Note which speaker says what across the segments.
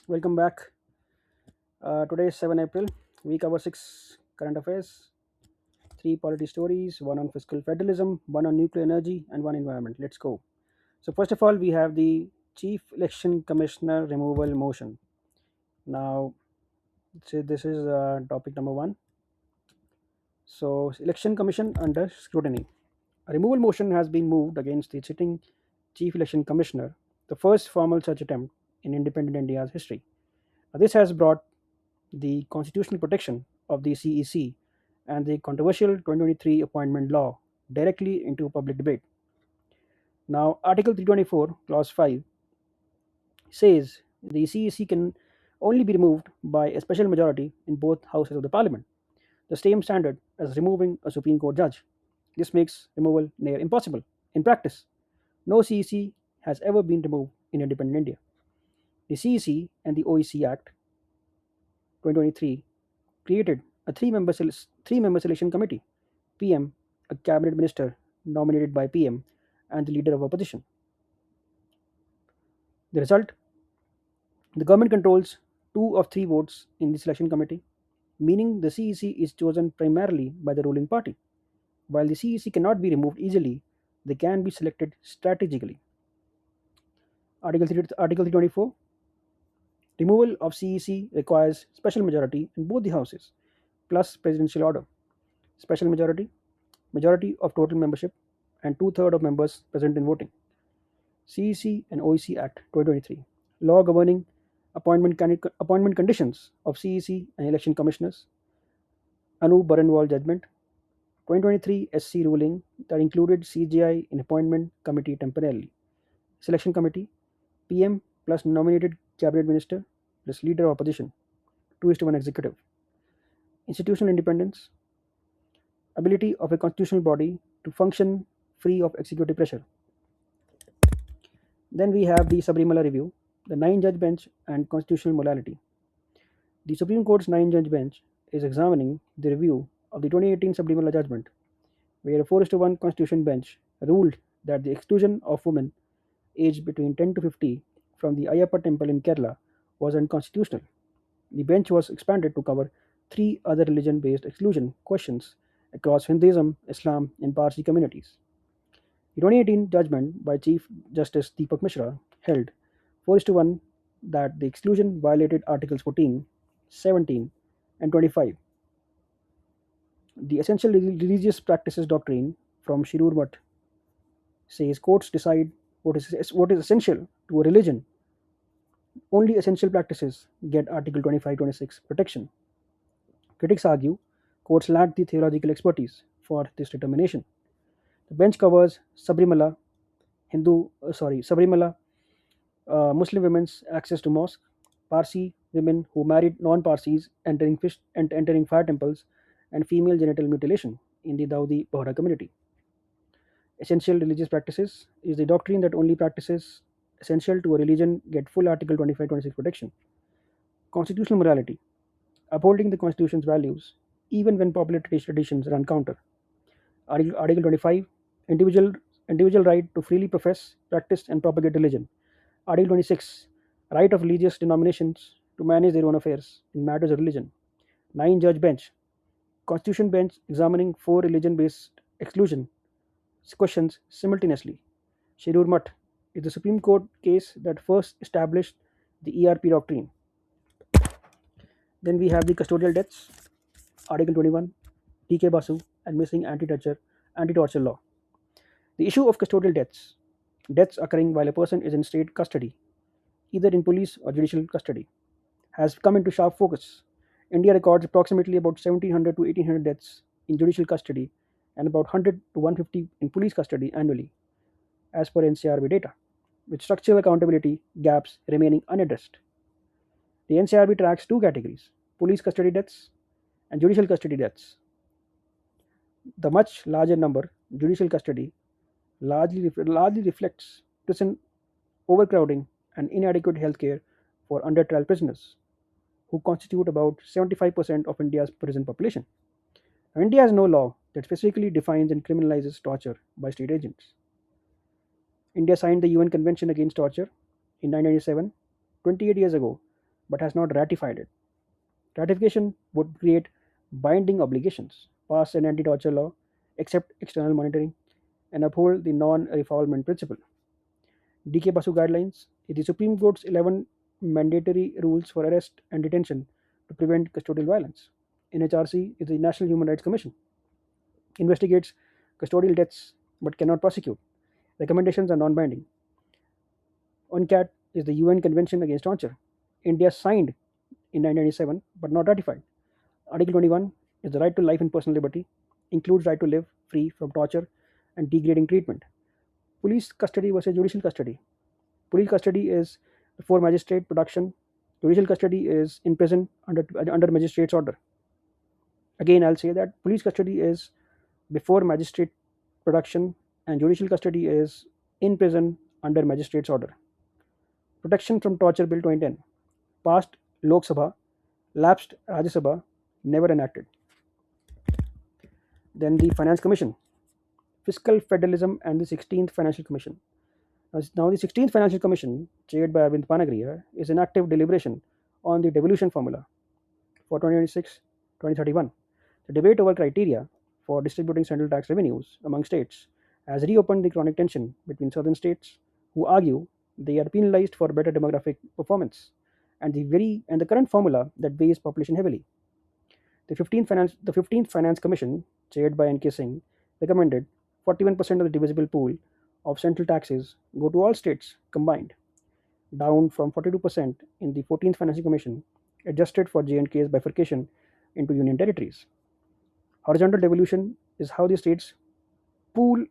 Speaker 1: Welcome back. Today is 7 April. We cover six current affairs, three polity stories, one on fiscal federalism, one on nuclear energy, and one environment. Let's go. So, first of all, we have the Chief Election Commissioner removal motion. Now, say this is topic number one. So, Election Commission under scrutiny. A removal motion has been moved against the sitting Chief Election Commissioner, the first formal such attempt in independent India's history. This has brought the constitutional protection of the CEC and the controversial 2023 appointment law directly into public debate. Now, Article 324, Clause 5 says the CEC can only be removed by a special majority in both houses of the parliament, the same standard as removing a Supreme Court judge. This makes removal near impossible. In practice, no CEC has ever been removed in independent India. The CEC and the OEC Act 2023 created a three member selection committee: PM, a cabinet minister nominated by PM, and the leader of opposition. The result: the government controls two of three votes in the selection committee, meaning the CEC is chosen primarily by the ruling party. While the CEC cannot be removed easily, they can be selected strategically. Article 324: removal of CEC requires special majority in both the houses, plus presidential order. Special majority: majority of total membership, and two-thirds of members present in voting. CEC and OEC Act 2023. Law governing appointment conditions of CEC and election commissioners. Anu Baranwal judgment. 2023 SC ruling that included CGI in appointment committee temporarily. Selection committee: PM plus nominated cabinet minister plus leader of opposition. 2:1 executive. Institutional independence: ability of a constitutional body to function free of executive pressure. Then we have the Sabarimala review, the nine judge bench, and constitutional morality. The Supreme Court's nine judge bench is examining the review of the 2018 Sabarimala judgment, where a 4:1 constitution bench ruled that the exclusion of women aged between 10 to 50 from the Ayyappa temple in Kerala was unconstitutional. The bench was expanded to cover three other religion based exclusion questions across Hinduism, Islam, and Parsi communities. The 2018 judgment by Chief Justice Deepak Mishra held 4:1 that the exclusion violated Articles 14, 17, and 25. The essential religious practices doctrine from Shirur Mutt says courts decide what is essential to a religion. Only essential practices get Article 25-26 protection. Critics argue courts lack the theological expertise for this determination. The bench covers Sabarimala, Muslim women's access to mosque, Parsi women who married non-Parsis entering fire temples, and female genital mutilation in the Dawoodi Bohra community. Essential religious practices is the doctrine that only practices essential to a religion get full Article 25-26 protection. Constitutional morality: upholding the Constitution's values even when popular traditions run counter. Article 25: individual right to freely profess, practice, and propagate religion. Article 26: right of religious denominations to manage their own affairs in matters of religion. 9 judge bench: Constitution bench examining 4 religion based exclusion questions simultaneously. Shirur Mutt is the Supreme Court case that first established the ERP doctrine. Then we have the custodial deaths, Article 21, TK Basu, and missing anti-torture law. The issue of custodial deaths occurring while a person is in state custody, either in police or judicial custody, has come into sharp focus. India records approximately about 1700 to 1800 deaths in judicial custody and about 100 to 150 in police custody annually, as per NCRB data, with structural accountability gaps remaining unaddressed. The NCRB tracks two categories: police custody deaths and judicial custody deaths. The much larger number, judicial custody, largely reflects prison overcrowding and inadequate healthcare for under trial prisoners, who constitute about 75% of India's prison population. Now, India has no law that specifically defines and criminalizes torture by state agents. India signed the UN Convention Against Torture in 1997, 28 years ago. but has not ratified it. Ratification would create binding obligations, pass an anti torture law, accept external monitoring, and uphold the non refoulement principle. DK Basu guidelines is the Supreme Court's 11 mandatory rules for arrest and detention to prevent custodial violence. NHRC is the National Human Rights Commission, investigates custodial deaths but cannot prosecute. Recommendations are non binding. UNCAT is the UN Convention Against Torture. India signed in 1997 but not ratified. Article 21 is the right to life and personal liberty, includes right to live free from torture and degrading treatment. Police custody versus judicial custody. Police custody is before magistrate production. Judicial custody is in prison under magistrate's order. Again, I'll say that police custody is before magistrate production and judicial custody is in prison under magistrate's order. Protection from Torture Bill 2010, passed Lok Sabha, lapsed Rajya Sabha, never enacted. Then the Finance Commission, Fiscal Federalism and the 16th Financial Commission. Now the 16th Financial Commission, chaired by Arvind Panagria, is in active deliberation on the devolution formula for 2026-2031. The debate over criteria for distributing central tax revenues among states has reopened the chronic tension between southern states who argue they are penalized for better demographic performance and the current formula that weighs population heavily. The 15th Finance Commission, chaired by N.K. Singh, recommended 41% of the divisible pool of central taxes go to all states combined, down from 42% in the 14th Financial Commission, adjusted for J&K's bifurcation into union territories. Horizontal devolution is how the state's pool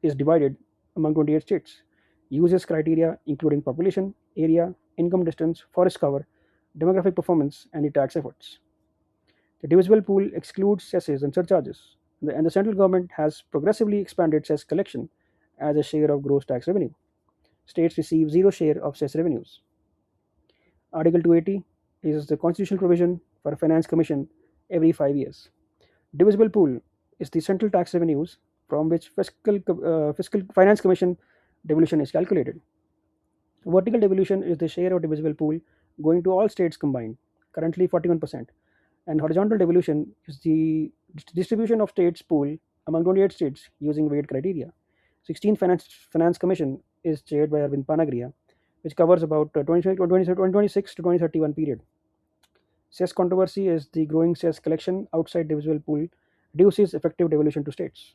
Speaker 1: is divided among 28 states. Uses criteria including population, area, income distance, forest cover, demographic performance, and the tax efforts. The divisible pool excludes cesses and surcharges, and the central government has progressively expanded cess collection as a share of gross tax revenue. States receive zero share of cess revenues. Article 280 is the constitutional provision for a finance commission every 5 years. Divisible pool is the central tax revenues from which fiscal finance commission devolution is calculated. Vertical devolution is the share of divisible pool going to all states combined, currently 41%, and horizontal devolution is the distribution of states pool among 28 states using weight criteria. 16th Finance Commission is chaired by Arvind Panagria, which covers about 2026 to 2031 period. Cess controversy is the growing cess collection outside divisible pool reduces effective devolution to states.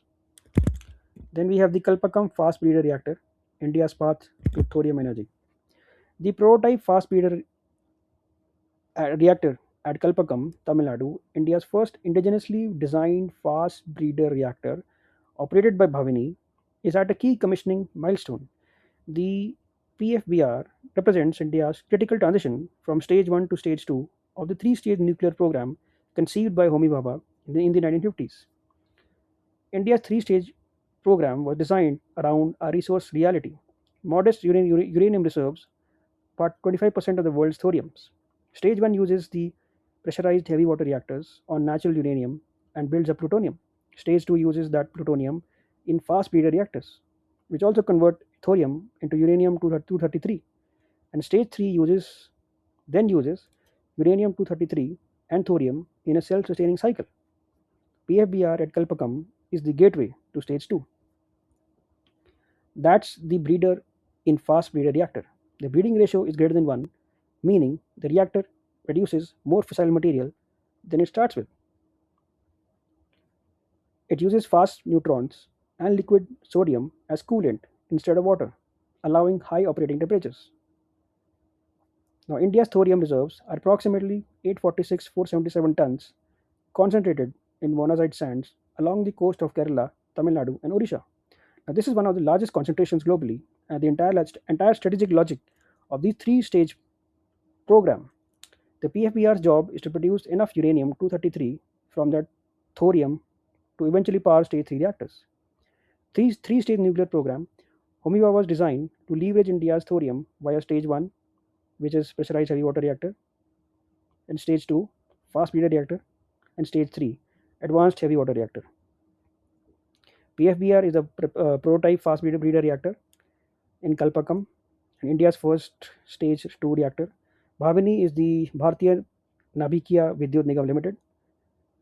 Speaker 1: Then we have the Kalpakam fast breeder reactor, India's path to thorium energy. The prototype fast breeder reactor at Kalpakam, Tamil Nadu, India's first indigenously designed fast breeder reactor, operated by Bhavini, is at a key commissioning milestone. The PFBR represents India's critical transition from stage 1 to stage 2 of the three-stage nuclear program conceived by Homi Bhabha in the 1950s. India's three-stage program was designed around a resource reality. Modest uranium reserves, but 25% of the world's thoriums. Stage 1 uses the pressurized heavy water reactors on natural uranium and builds up plutonium. Stage 2 uses that plutonium in fast breeder reactors, which also convert thorium into uranium 233. And stage 3 uses uranium 233 and thorium in a self-sustaining cycle. PFBR at Kalpakam is the gateway to stage 2. That's the breeder in fast breeder reactor. The breeding ratio is greater than 1, meaning the reactor produces more fissile material than it starts with. It uses fast neutrons and liquid sodium as coolant instead of water, allowing high operating temperatures. Now, India's thorium reserves are approximately 846,477 tons, concentrated in monazite sands along the coast of Kerala, Tamil Nadu, and Odisha. Now, this is one of the largest concentrations globally, and the entire strategic logic of the three-stage program. The PFBR's job is to produce enough uranium 233 from that thorium to eventually power stage 3 reactors. Three-stage nuclear program, Homiva was designed to leverage India's thorium via stage 1, which is pressurized heavy water reactor, and stage 2, fast breeder reactor, and stage 3, advanced heavy water reactor. PFBR is a prototype fast breeder reactor in Kalpakam, and India's first stage 2 reactor. Bhavini is the Bharatiya Navikiya Vidyut Nigam Limited,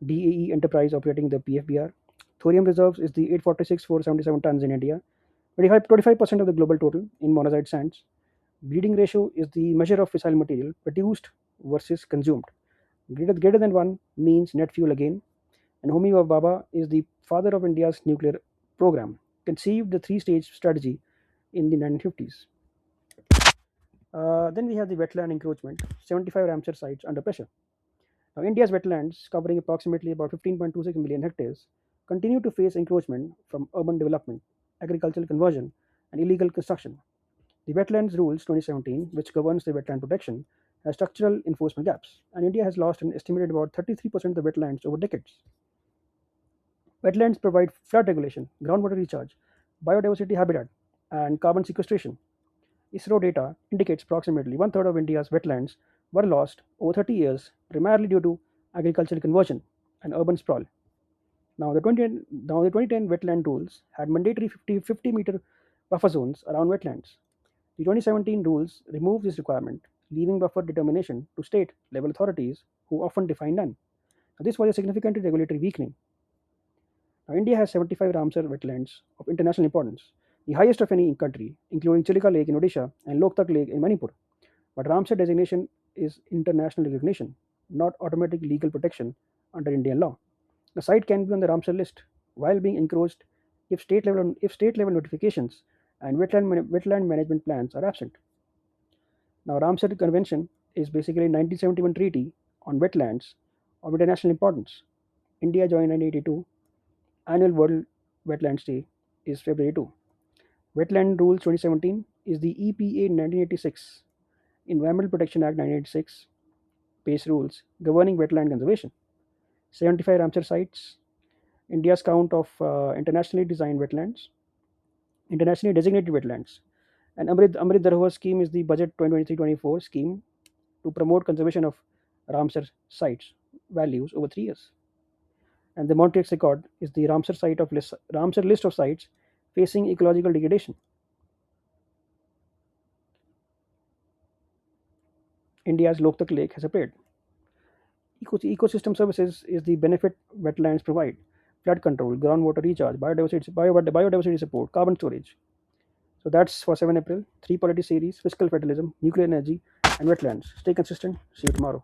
Speaker 1: DAE enterprise operating the PFBR. Thorium reserves is the 846,477 tons in India, 25% of the global total in monazite sands. Bleeding ratio is the measure of fissile material produced versus consumed. Greater than 1 means net fuel again. And Homi Bhabha is the father of India's nuclear program, conceived the three-stage strategy in the 1950s. Then we have the wetland encroachment, 75 Ramsar sites under pressure. Now, India's wetlands, covering approximately about 15.26 million hectares, continue to face encroachment from urban development, agricultural conversion, and illegal construction. The Wetlands Rules 2017, which governs the wetland protection, has structural enforcement gaps, and India has lost an estimated about 33% of the wetlands over decades. Wetlands provide flood regulation, groundwater recharge, biodiversity habitat, and carbon sequestration. ISRO data indicates approximately one third of India's wetlands were lost over 30 years, primarily due to agricultural conversion and urban sprawl. Now, the 2010 wetland rules had mandatory 50-meter buffer zones around wetlands. The 2017 rules removed this requirement, leaving buffer determination to state level authorities who often define none. Now, this was a significant regulatory weakening. Now, India has 75 Ramsar wetlands of international importance, the highest of any country, including Chilika Lake in Odisha and Loktak Lake in Manipur. But Ramsar designation is international recognition, not automatic legal protection under Indian law. The site can be on the Ramsar list while being encroached if state level notifications and wetland management plans are absent. Now, Ramsar Convention is basically a 1971 treaty on wetlands of international importance. India joined 1982. Annual World Wetlands Day is February 2. Wetland Rules 2017 is the EPA 1986, Environmental Protection Act 1986, base rules governing wetland conservation. 75 Ramsar sites, India's count of internationally designated wetlands. And Amrit Dharohar scheme is the budget 2023-24 scheme to promote conservation of Ramsar sites values over 3 years. And the Montreux Accord is the Ramsar list of sites facing ecological degradation. India's Loktak Lake has appeared. Ecosystem services is the benefit wetlands provide: flood control, groundwater recharge, biodiversity support, carbon storage. So that's for 7 April. 3 polity series: fiscal federalism, nuclear energy, and wetlands. Stay consistent. See you tomorrow.